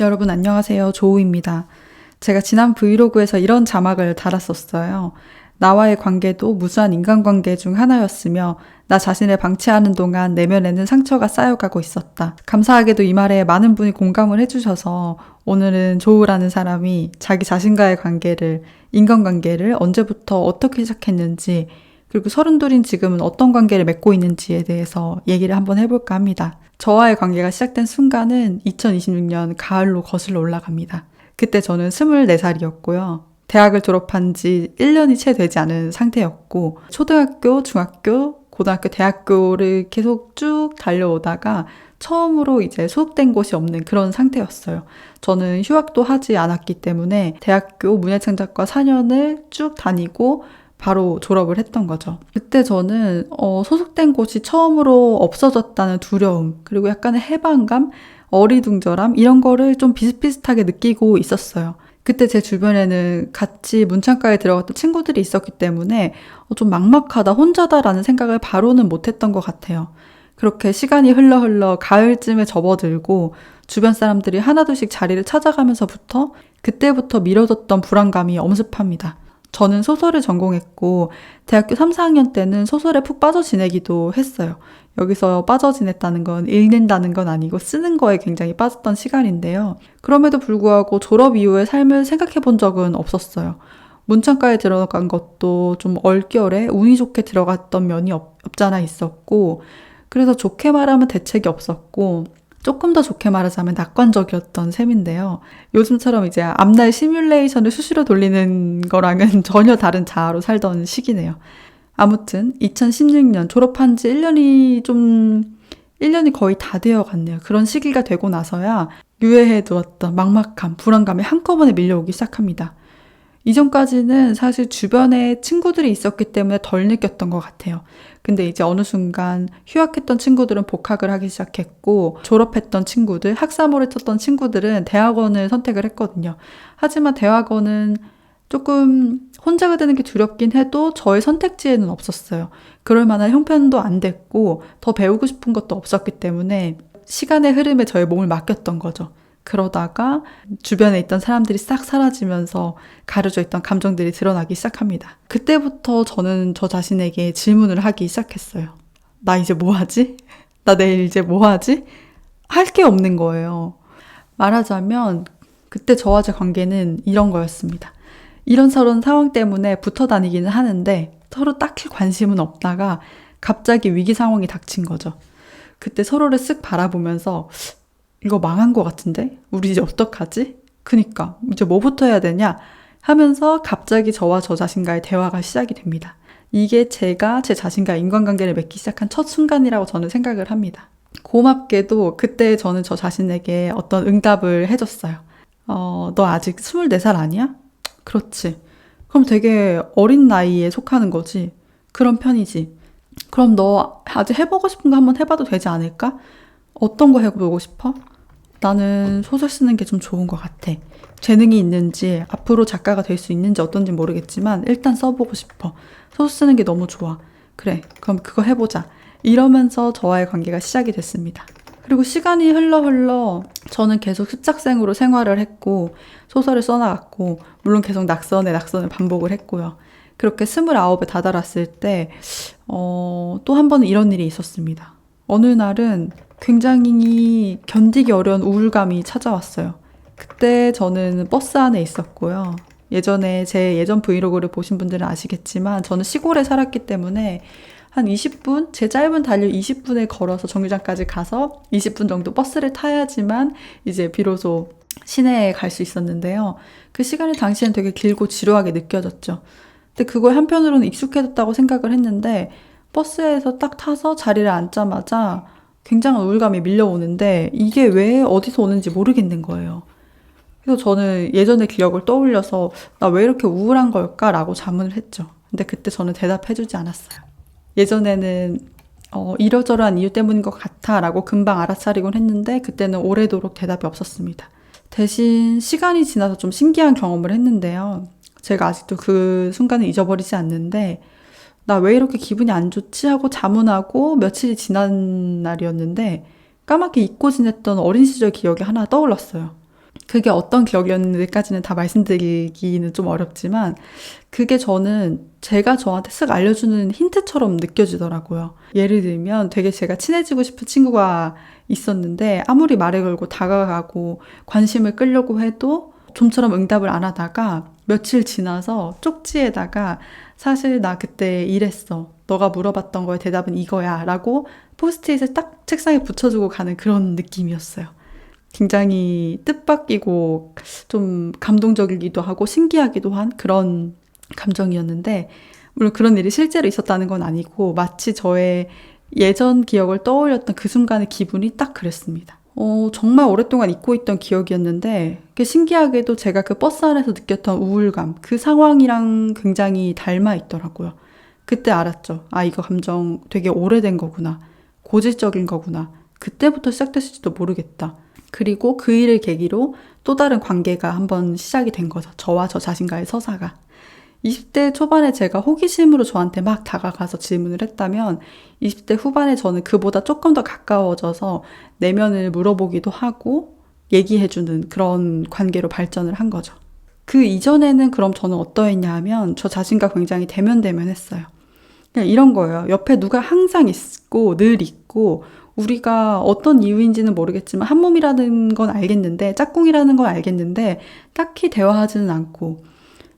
여러분 안녕하세요. 조우입니다. 제가 지난 브이로그에서 이런 자막을 달았었어요. 나와의 관계도 무수한 인간관계 중 하나였으며 나 자신을 방치하는 동안 내면에는 상처가 쌓여가고 있었다. 감사하게도 이 말에 많은 분이 공감을 해주셔서 오늘은 조우라는 사람이 자기 자신과의 관계를, 인간관계를 언제부터 어떻게 시작했는지, 그리고 32인 지금은 어떤 관계를 맺고 있는지에 대해서 얘기를 한번 해볼까 합니다. 저와의 관계가 시작된 순간은 2026년 가을로 거슬러 올라갑니다. 그때 저는 24살이었고요. 대학을 졸업한 지 1년이 채 되지 않은 상태였고, 초등학교, 중학교, 고등학교, 대학교를 계속 쭉 달려오다가 처음으로 이제 소속된 곳이 없는 그런 상태였어요. 저는 휴학도 하지 않았기 때문에 대학교 문예창작과 4년을 쭉 다니고 바로 졸업을 했던 거죠. 그때 저는 소속된 곳이 처음으로 없어졌다는 두려움, 그리고 약간의 해방감, 어리둥절함 이런 거를 좀 비슷비슷하게 느끼고 있었어요. 그때 제 주변에는 같이 문창과에 들어갔던 친구들이 있었기 때문에 좀 막막하다, 혼자다라는 생각을 바로는 못했던 것 같아요. 그렇게 시간이 흘러 가을쯤에 접어들고 주변 사람들이 하나둘씩 자리를 찾아가면서부터 그때부터 미뤄졌던 불안감이 엄습합니다. 저는 소설을 전공했고 대학교 3, 4학년 때는 소설에 푹 빠져 지내기도 했어요. 여기서 빠져 지냈다는 건 읽는다는 건 아니고 쓰는 거에 굉장히 빠졌던 시간인데요. 그럼에도 불구하고 졸업 이후의 삶을 생각해 본 적은 없었어요. 문창과에 들어간 것도 좀 얼결에 운이 좋게 들어갔던 면이 없잖아 있었고, 그래서 좋게 말하면 대책이 없었고 조금 더 좋게 말하자면 낙관적이었던 셈인데요. 요즘처럼 이제 앞날 시뮬레이션을 수시로 돌리는 거랑은 전혀 다른 자아로 살던 시기네요. 아무튼 2016년 졸업한 지 1년이 거의 다 되어 갔네요. 그런 시기가 되고 나서야 유예해 두었던 막막함, 불안감이 한꺼번에 밀려오기 시작합니다. 이전까지는 사실 주변에 친구들이 있었기 때문에 덜 느꼈던 것 같아요. 근데 이제 어느 순간 휴학했던 친구들은 복학을 하기 시작했고, 졸업했던 친구들, 학사모를 쳤던 친구들은 대학원을 선택을 했거든요. 하지만 대학원은 조금 혼자가 되는 게 두렵긴 해도 저의 선택지에는 없었어요. 그럴 만한 형편도 안 됐고 더 배우고 싶은 것도 없었기 때문에 시간의 흐름에 저의 몸을 맡겼던 거죠. 그러다가 주변에 있던 사람들이 싹 사라지면서 가려져 있던 감정들이 드러나기 시작합니다. 그때부터 저는 저 자신에게 질문을 하기 시작했어요. 나 이제 뭐 하지? 나 내일 이제 뭐 하지? 할 게 없는 거예요. 말하자면 그때 저와 제 관계는 이런 거였습니다. 이런저런 상황 때문에 붙어 다니기는 하는데 서로 딱히 관심은 없다가 갑자기 위기 상황이 닥친 거죠. 그때 서로를 쓱 바라보면서 이거 망한 것 같은데? 우리 이제 어떡하지? 그니까 이제 뭐부터 해야 되냐? 하면서 갑자기 저와 저 자신과의 대화가 시작이 됩니다. 이게 제가 제 자신과 인간관계를 맺기 시작한 첫 순간이라고 저는 생각을 합니다. 고맙게도 그때 저는 저 자신에게 어떤 응답을 해줬어요. 너 아직 24살 아니야? 그렇지. 그럼 되게 어린 나이에 속하는 거지. 그런 편이지. 그럼 너 아직 해보고 싶은 거 한번 해봐도 되지 않을까? 어떤 거 해보고 싶어? 나는 소설 쓰는 게 좀 좋은 것 같아. 재능이 있는지, 앞으로 작가가 될 수 있는지 어떤지 모르겠지만 일단 써보고 싶어. 소설 쓰는 게 너무 좋아. 그래, 그럼 그거 해보자. 이러면서 저와의 관계가 시작이 됐습니다. 그리고 시간이 흘러 저는 계속 습작생으로 생활을 했고 소설을 써나갔고, 물론 계속 낙선을 반복을 했고요. 그렇게 29에 다다랐을 때 또 한 번은 이런 일이 있었습니다. 어느 날은 굉장히 견디기 어려운 우울감이 찾아왔어요. 그때 저는 버스 안에 있었고요. 예전에 제 예전 브이로그를 보신 분들은 아시겠지만 저는 시골에 살았기 때문에 한 20분? 제 짧은 달력 20분에 걸어서 정류장까지 가서 20분 정도 버스를 타야지만 이제 비로소 시내에 갈 수 있었는데요. 그 시간이 당시엔 되게 길고 지루하게 느껴졌죠. 근데 그걸 한편으로는 익숙해졌다고 생각을 했는데 버스에서 딱 타서 자리를 앉자마자 굉장한 우울감이 밀려오는데 이게 왜 어디서 오는지 모르겠는 거예요. 그래서 저는 예전의 기억을 떠올려서 나 왜 이렇게 우울한 걸까라고 자문을 했죠. 근데 그때 저는 대답해주지 않았어요. 예전에는 이러저러한 이유 때문인 것 같아 라고 금방 알아차리곤 했는데 그때는 오래도록 대답이 없었습니다. 대신 시간이 지나서 좀 신기한 경험을 했는데요. 제가 아직도 그 순간을 잊어버리지 않는데 나 왜 이렇게 기분이 안 좋지 하고 자문하고 며칠이 지난 날이었는데 까맣게 잊고 지냈던 어린 시절 기억이 하나 떠올랐어요. 그게 어떤 기억이었는지까지는 다 말씀드리기는 좀 어렵지만 그게 저는 제가 저한테 쓱 알려주는 힌트처럼 느껴지더라고요. 예를 들면 되게 제가 친해지고 싶은 친구가 있었는데 아무리 말을 걸고 다가가고 관심을 끌려고 해도 좀처럼 응답을 안 하다가 며칠 지나서 쪽지에다가 사실 나 그때 이랬어. 너가 물어봤던 거에 대답은 이거야. 라고 포스트잇을 딱 책상에 붙여주고 가는 그런 느낌이었어요. 굉장히 뜻밖이고 좀 감동적이기도 하고 신기하기도 한 그런 감정이었는데 물론 그런 일이 실제로 있었다는 건 아니고 마치 저의 예전 기억을 떠올렸던 그 순간의 기분이 딱 그랬습니다. 정말 오랫동안 잊고 있던 기억이었는데 신기하게도 제가 그 버스 안에서 느꼈던 우울감 그 상황이랑 굉장히 닮아 있더라고요. 그때 알았죠. 아, 이거 감정 되게 오래된 거구나. 고질적인 거구나. 그때부터 시작됐을지도 모르겠다. 그리고 그 일을 계기로 또 다른 관계가 한번 시작이 된 거죠. 저와 저 자신과의 서사가. 20대 초반에 제가 호기심으로 저한테 막 다가가서 질문을 했다면 20대 후반에 저는 그보다 조금 더 가까워져서 내면을 물어보기도 하고 얘기해주는 그런 관계로 발전을 한 거죠. 그 이전에는 그럼 저는 어떠했냐 하면 저 자신과 굉장히 대면대면했어요. 그냥 이런 거예요. 옆에 누가 항상 있고 늘 있고 우리가 어떤 이유인지는 모르겠지만 한 몸이라는 건 알겠는데 짝꿍이라는 건 알겠는데 딱히 대화하지는 않고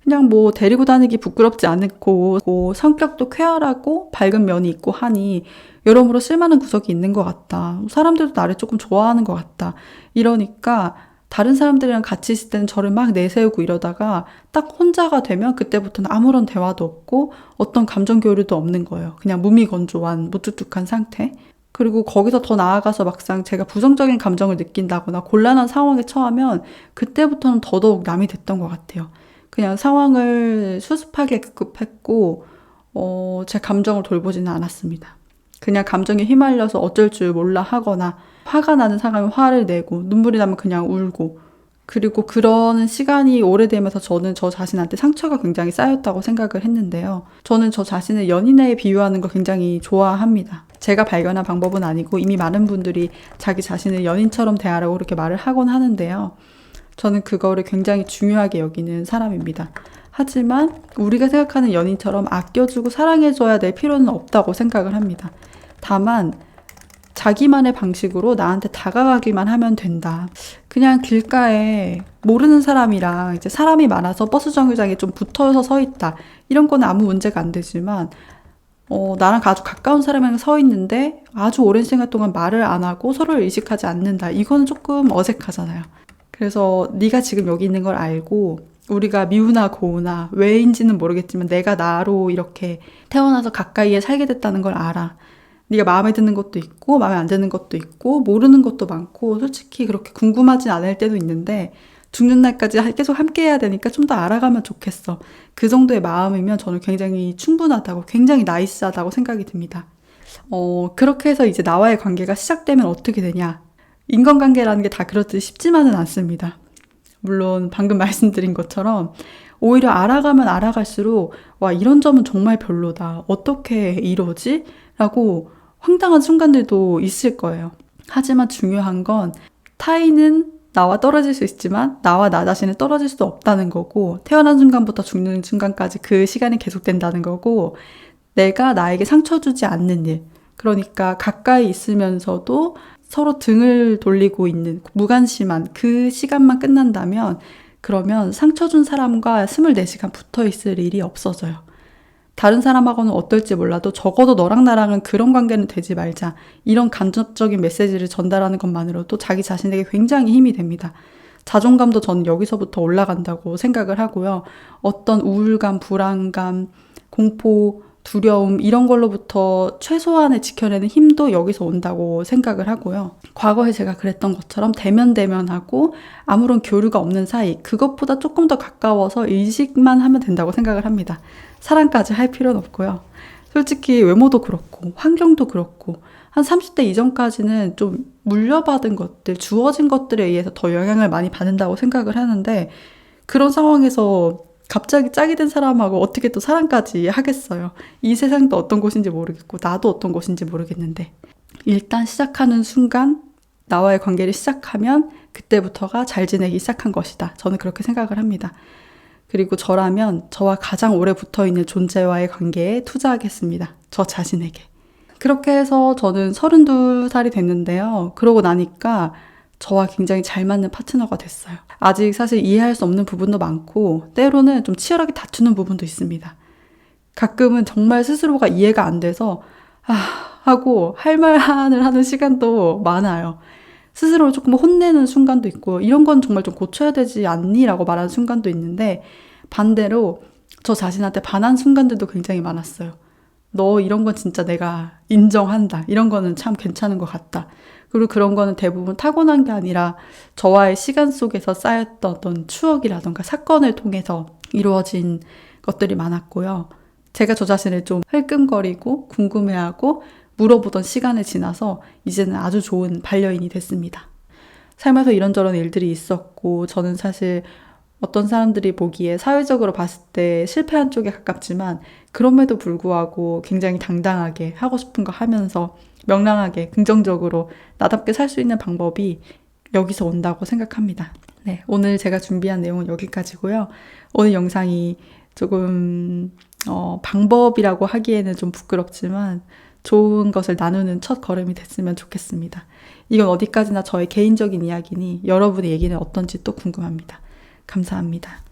그냥 뭐 데리고 다니기 부끄럽지 않고 성격도 쾌활하고 밝은 면이 있고 하니 여러모로 쓸만한 구석이 있는 것 같다. 사람들도 나를 조금 좋아하는 것 같다. 이러니까 다른 사람들이랑 같이 있을 때는 저를 막 내세우고 이러다가 딱 혼자가 되면 그때부터는 아무런 대화도 없고 어떤 감정 교류도 없는 거예요. 그냥 무미건조한 무뚝뚝한 상태. 그리고 거기서 더 나아가서 막상 제가 부정적인 감정을 느낀다거나 곤란한 상황에 처하면 그때부터는 더더욱 남이 됐던 것 같아요. 그냥 상황을 수습하게끔 했고 제 감정을 돌보지는 않았습니다. 그냥 감정에 휘말려서 어쩔 줄 몰라 하거나 화가 나는 상황에 화를 내고 눈물이 나면 그냥 울고 그리고 그런 시간이 오래되면서 저는 저 자신한테 상처가 굉장히 쌓였다고 생각을 했는데요. 저는 저 자신을 연인에 비유하는 걸 굉장히 좋아합니다. 제가 발견한 방법은 아니고 이미 많은 분들이 자기 자신을 연인처럼 대하라고 그렇게 말을 하곤 하는데요. 저는 그거를 굉장히 중요하게 여기는 사람입니다. 하지만 우리가 생각하는 연인처럼 아껴주고 사랑해줘야 될 필요는 없다고 생각을 합니다. 다만 자기만의 방식으로 나한테 다가가기만 하면 된다. 그냥 길가에 모르는 사람이랑 이제 사람이 많아서 버스 정류장에 좀 붙어서 서 있다. 이런 거는 아무 문제가 안 되지만 나랑 아주 가까운 사람이랑 서 있는데 아주 오랜 시간 동안 말을 안 하고 서로를 의식하지 않는다. 이거는 조금 어색하잖아요. 그래서 네가 지금 여기 있는 걸 알고 우리가 미우나 고우나 왜인지는 모르겠지만 내가 나로 이렇게 태어나서 가까이에 살게 됐다는 걸 알아. 네가 마음에 드는 것도 있고 마음에 안 드는 것도 있고 모르는 것도 많고 솔직히 그렇게 궁금하진 않을 때도 있는데 죽는 날까지 계속 함께 해야 되니까 좀 더 알아가면 좋겠어. 그 정도의 마음이면 저는 굉장히 충분하다고 굉장히 나이스하다고 생각이 듭니다. 그렇게 해서 이제 나와의 관계가 시작되면 어떻게 되냐. 인간관계라는 게 다 그렇듯이 쉽지만은 않습니다. 물론 방금 말씀드린 것처럼 오히려 알아가면 알아갈수록 와 이런 점은 정말 별로다. 어떻게 이러지? 라고 황당한 순간들도 있을 거예요. 하지만 중요한 건 타인은 나와 떨어질 수 있지만 나와 나 자신은 떨어질 수도 없다는 거고 태어난 순간부터 죽는 순간까지 그 시간이 계속된다는 거고 내가 나에게 상처 주지 않는 일 그러니까 가까이 있으면서도 서로 등을 돌리고 있는 무관심한 그 시간만 끝난다면 그러면 상처 준 사람과 24시간 붙어 있을 일이 없어져요. 다른 사람하고는 어떨지 몰라도 적어도 너랑 나랑은 그런 관계는 되지 말자. 이런 간접적인 메시지를 전달하는 것만으로도 자기 자신에게 굉장히 힘이 됩니다. 자존감도 저는 여기서부터 올라간다고 생각을 하고요. 어떤 우울감, 불안감, 공포, 두려움 이런 걸로부터 최소한의 지켜내는 힘도 여기서 온다고 생각을 하고요. 과거에 제가 그랬던 것처럼 대면대면하고 아무런 교류가 없는 사이 그것보다 조금 더 가까워서 의식만 하면 된다고 생각을 합니다. 사랑까지 할 필요는 없고요. 솔직히 외모도 그렇고 환경도 그렇고 한 30대 이전까지는 좀 물려받은 것들, 주어진 것들에 의해서 더 영향을 많이 받는다고 생각을 하는데 그런 상황에서 갑자기 짝이 된 사람하고 어떻게 또 사랑까지 하겠어요. 이 세상도 어떤 곳인지 모르겠고 나도 어떤 곳인지 모르겠는데 일단 시작하는 순간 나와의 관계를 시작하면 그때부터가 잘 지내기 시작한 것이다. 저는 그렇게 생각을 합니다. 그리고 저라면 저와 가장 오래 붙어있는 존재와의 관계에 투자하겠습니다. 저 자신에게. 그렇게 해서 저는 32살이 됐는데요. 그러고 나니까 저와 굉장히 잘 맞는 파트너가 됐어요. 아직 사실 이해할 수 없는 부분도 많고 때로는 좀 치열하게 다투는 부분도 있습니다. 가끔은 정말 스스로가 이해가 안 돼서 하고 할 말을 하는 시간도 많아요. 스스로를 조금 혼내는 순간도 있고 이런 건 정말 좀 고쳐야 되지 않니? 라고 말하는 순간도 있는데 반대로 저 자신한테 반한 순간들도 굉장히 많았어요. 너 이런 건 진짜 내가 인정한다. 이런 거는 참 괜찮은 것 같다. 그리고 그런 거는 대부분 타고난 게 아니라 저와의 시간 속에서 쌓였던 어떤 추억이라던가 사건을 통해서 이루어진 것들이 많았고요. 제가 저 자신을 좀 흘끔거리고 궁금해하고 물어보던 시간을 지나서 이제는 아주 좋은 반려인이 됐습니다. 살면서 이런저런 일들이 있었고 저는 사실 어떤 사람들이 보기에 사회적으로 봤을 때 실패한 쪽에 가깝지만 그럼에도 불구하고 굉장히 당당하게 하고 싶은 거 하면서 명랑하게 긍정적으로 나답게 살 수 있는 방법이 여기서 온다고 생각합니다. 네, 오늘 제가 준비한 내용은 여기까지고요. 오늘 영상이 조금 방법이라고 하기에는 좀 부끄럽지만 좋은 것을 나누는 첫 걸음이 됐으면 좋겠습니다. 이건 어디까지나 저의 개인적인 이야기니 여러분의 얘기는 어떤지 또 궁금합니다. 감사합니다.